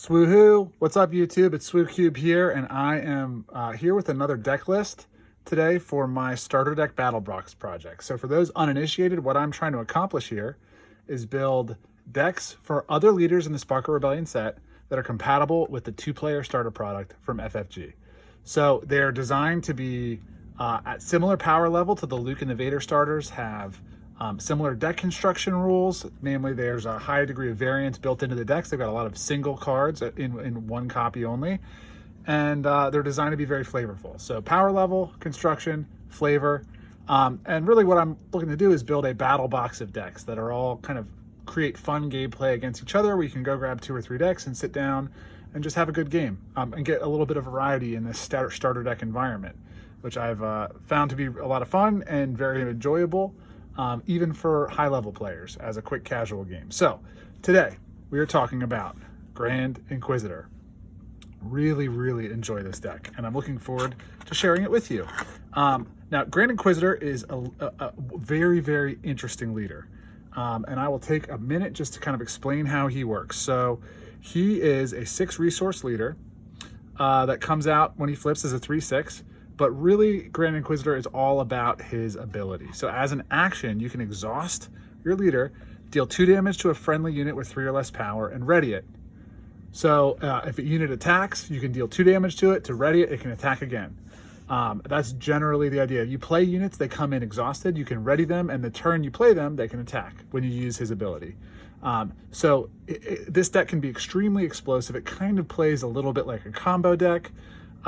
Swoohoo! What's up, YouTube? It's SwooCube here, and I am here with another deck list today for my starter deck battle box project. So for those uninitiated, what I'm trying to accomplish here is build decks for other leaders in the Spark of Rebellion set that are compatible with the two-player starter product from FFG. So they're designed to be at similar power level to the Luke and Vader starters, have similar deck construction rules, namely there's a high degree of variance built into the decks. They've got a lot of single cards in one copy only, and they're designed to be very flavorful. So power level, construction, flavor, and really what I'm looking to do is build a battle box of decks that are all kind of create fun gameplay against each other, where you can go grab 2 or 3 decks and sit down and just have a good game and get a little bit of variety in this starter deck environment, which I've found to be a lot of fun and very enjoyable. Even for high-level players as a quick casual game. So today we are talking about Grand Inquisitor. Really, really enjoy this deck, and I'm looking forward to sharing it with you. Now, Grand Inquisitor is a very, very interesting leader, and I will take a minute just to kind of explain how he works. So he is a 6 resource leader that comes out when he flips as a 3/6. But really, Grand Inquisitor is all about his ability. So as an action, you can exhaust your leader, deal 2 damage to a friendly unit with 3 or less power, and ready it. So if a unit attacks, you can deal 2 damage to it. To ready it, it can attack again. That's generally the idea. You play units, they come in exhausted, you can ready them, and the turn you play them, they can attack when you use his ability. This deck can be extremely explosive. It kind of plays a little bit like a combo deck.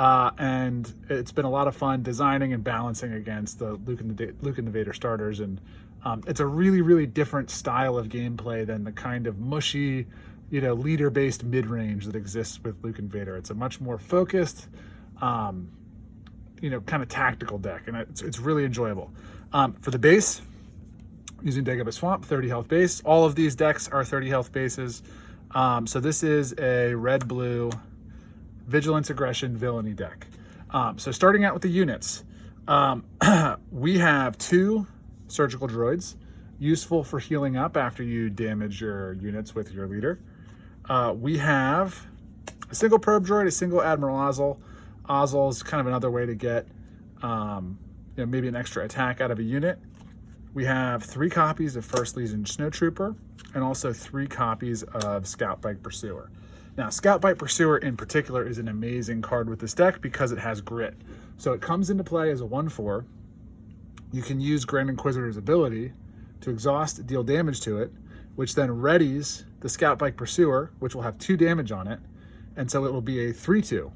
And it's been a lot of fun designing and balancing against the Luke and Vader starters, and it's a really, really different style of gameplay than the kind of mushy, leader-based mid-range that exists with Luke and Vader. It's a much more focused, kind of tactical deck, and it's really enjoyable. For the base, using Dig Up a Swamp, 30 health base. All of these decks are 30 health bases. So this is a red-blue Vigilance, Aggression, Villainy deck. So starting out with the units, we have 2 surgical droids, useful for healing up after you damage your units with your leader. We have a single probe droid, a single Admiral Ozzel. Ozzel is kind of another way to get maybe an extra attack out of a unit. We have 3 copies of First Legion Snowtrooper, and also 3 copies of Scout Bike Pursuer. Now, Scout Bite Pursuer in particular is an amazing card with this deck because it has grit. So it comes into play as a 1/4. You can use Grand Inquisitor's ability to exhaust, deal damage to it, which then readies the Scout Bike Pursuer, which will have 2 damage on it. And so it will be a 3/2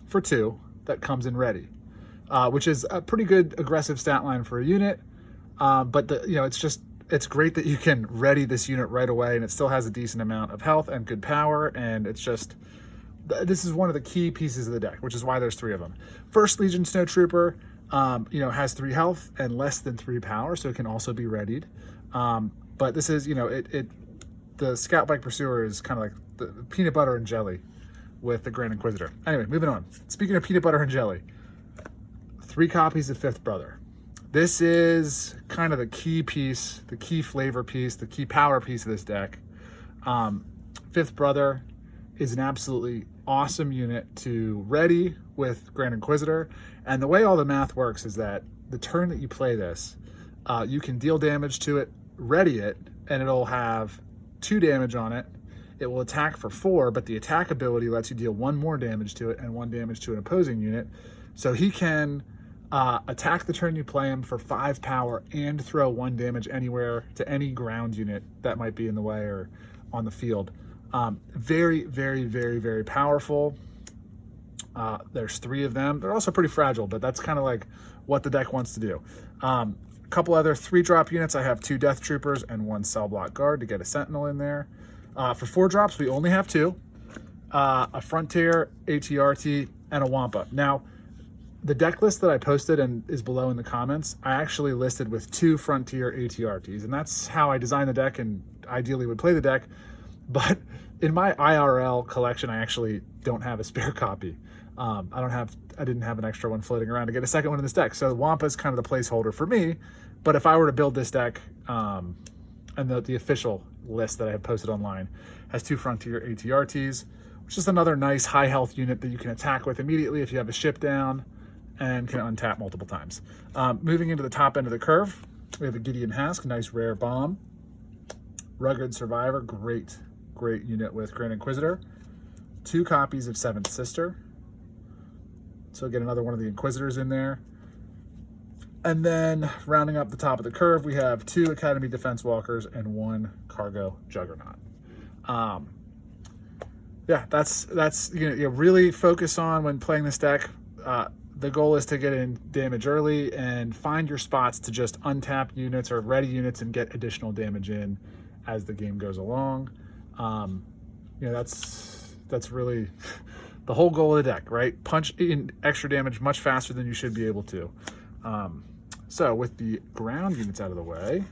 for 2 that comes in ready, which is a pretty good aggressive stat line for a unit. But it's great that you can ready this unit right away, and it still has a decent amount of health and good power, and this is one of the key pieces of the deck, which is why there's 3 of them. First Legion Snowtrooper, has 3 health and less than 3 power, so it can also be readied. But this is, the Scout Bike Pursuer is kind of like the peanut butter and jelly with the Grand Inquisitor. Anyway, moving on. Speaking of peanut butter and jelly, 3 copies of Fifth Brother. This is kind of the key piece, the key flavor piece, the key power piece of this deck. Fifth Brother is an absolutely awesome unit to ready with Grand Inquisitor. And the way all the math works is that the turn that you play this, you can deal damage to it, ready it, and it'll have 2 damage on it. It will attack for 4, but the attack ability lets you deal 1 more damage to it and 1 damage to an opposing unit. So he can attack the turn you play him for 5 power and throw 1 damage anywhere to any ground unit that might be in the way or on the field. Very, very, very, very powerful. There's 3 of them. They're also pretty fragile, but that's kind of like what the deck wants to do. A couple other 3-drop units. I have 2 Death Troopers and 1 Cell Block Guard to get a Sentinel in there. For 4 drops, we only have 2. A Frontier, ATRT, and a Wampa. Now, the deck list that I posted and is below in the comments, I actually listed with 2 Frontier ATRTs, and that's how I designed the deck and ideally would play the deck. But in my IRL collection, I actually don't have a spare copy. I didn't have an extra one floating around to get a second one in this deck. So Wampa is kind of the placeholder for me. But if I were to build this deck, I and the official list that I have posted online has 2 Frontier ATRTs, which is another nice high health unit that you can attack with immediately if you have a ship down and can untap multiple times. Moving into the top end of the curve, we have a Gideon Hask, nice rare bomb. Rugged Survivor, great unit with Grand Inquisitor. 2 copies of Seventh Sister. So get another one of the Inquisitors in there. And then rounding up the top of the curve, we have 2 Academy Defense Walkers and 1 Cargo Juggernaut. Yeah, that's you really focus on when playing this deck. The goal is to get in damage early and find your spots to just untap units or ready units and get additional damage in as the game goes along. That's really the whole goal of the deck, right? Punch in extra damage much faster than you should be able to. So with the ground units out of the way,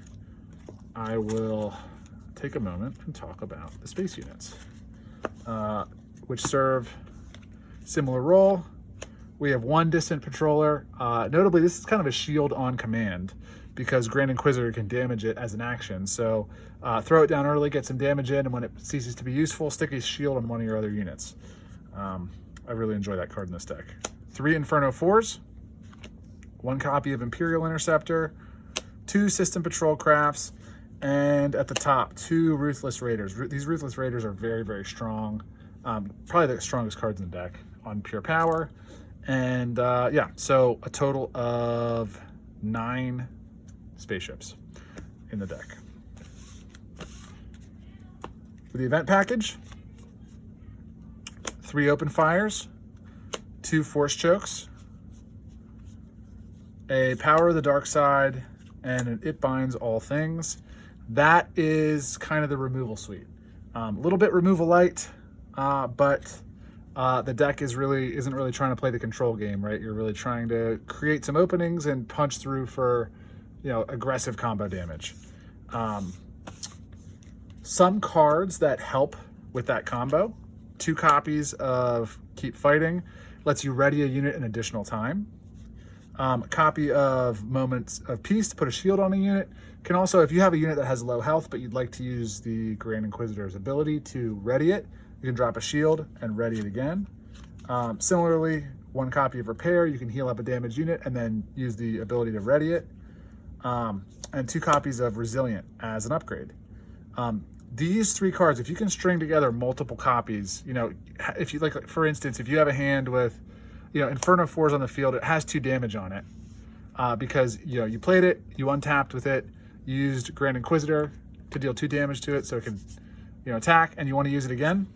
I will take a moment and talk about the space units, which serve similar role. We have 1 distant patroller. Notably, this is kind of a shield on command because Grand Inquisitor can damage it as an action. So throw it down early, get some damage in, and when it ceases to be useful, stick a shield on one of your other units. I really enjoy that card in this deck. 3 Inferno 4s, 1 copy of Imperial Interceptor, 2 System Patrol Crafts, and at the top, 2 Ruthless Raiders. These Ruthless Raiders are very, very strong. Probably the strongest cards in the deck on pure power. And yeah, so a total of 9 spaceships in the deck. For the event package, 3 Open Fires, 2 Force Chokes, a Power of the Dark Side, and an It Binds All Things. That is kind of the removal suite. A little bit removal light, but the deck isn't really trying to play the control game, right? You're really trying to create some openings and punch through for, aggressive combo damage. Some cards that help with that combo: 2 copies of Keep Fighting, lets you ready a unit an additional time. A copy of Moments of Peace to put a shield on a unit. Can also, if you have a unit that has low health but you'd like to use the Grand Inquisitor's ability to ready it, you can drop a shield and ready it again. Similarly, 1 copy of Repair, you can heal up a damaged unit and then use the ability to ready it. And 2 copies of Resilient as an upgrade. These 3 cards, if you can string together multiple copies, if you like, for instance, if you have a hand with, Inferno 4s on the field, it has 2 damage on it because, you played it, you untapped with it, you used Grand Inquisitor to deal 2 damage to it so it can, attack, and you want to use it again,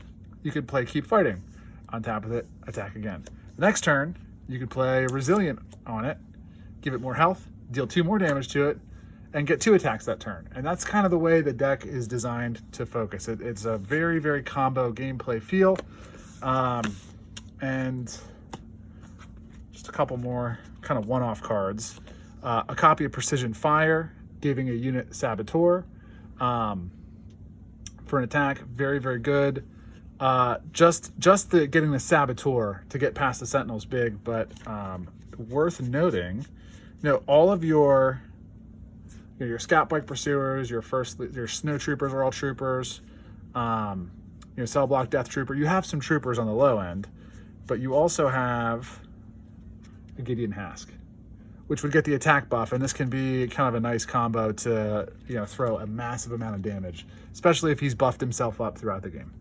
you could play Keep Fighting, untap with it, attack again. The next turn, you could play Resilient on it, give it more health, deal 2 more damage to it, and get 2 attacks that turn. And that's kind of the way the deck is designed to focus. It's a very, very combo gameplay feel. And just a couple more kind of one-off cards. A copy of Precision Fire, giving a unit Saboteur for an attack. Very, very good. Just getting the Saboteur to get past the Sentinel's big, but worth noting, all of your Scout Bike Pursuers, your Snow Troopers are all Troopers, Cell Block Death Trooper. You have some Troopers on the low end, but you also have a Gideon Hask, which would get the attack buff, and this can be kind of a nice combo to throw a massive amount of damage, especially if he's buffed himself up throughout the game.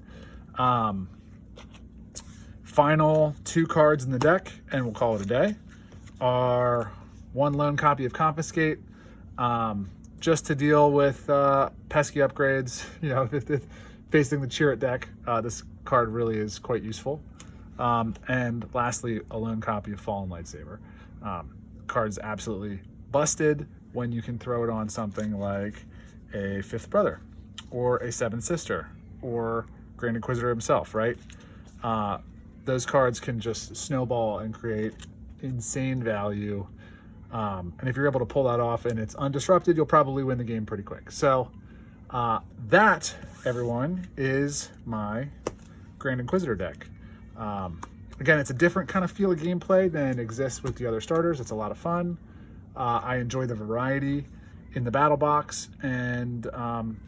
Final 2 cards in the deck, and we'll call it a day, are 1 lone copy of Confiscate, just to deal with pesky upgrades. If facing the Chirrut deck, this card really is quite useful. And lastly, a lone copy of Fallen Lightsaber. Card's absolutely busted when you can throw it on something like a Fifth Brother or a Seventh Sister or Grand Inquisitor himself, right? Those cards can just snowball and create insane value. And if you're able to pull that off and it's undisrupted, you'll probably win the game pretty quick. So that, everyone, is my Grand Inquisitor deck. Again, it's a different kind of feel of gameplay than exists with the other starters. It's a lot of fun. I enjoy the variety. in the battle box, and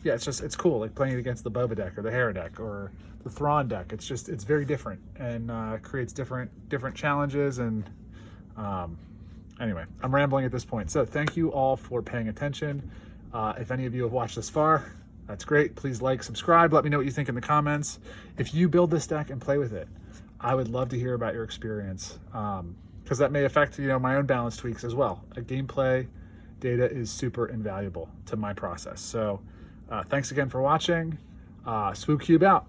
yeah, it's cool, like playing it against the Boba deck or the Hera deck or the Thrawn deck. It's very different, and creates different challenges. And anyway, I'm rambling at this point, so thank you all for paying attention. If any of you have watched this far, that's great. Please like, subscribe, let me know what you think in the comments. If you build this deck and play with it, I would love to hear about your experience, because that may affect my own balance tweaks as well. Gameplay data is super invaluable to my process. So thanks again for watching. Swoop Cube out.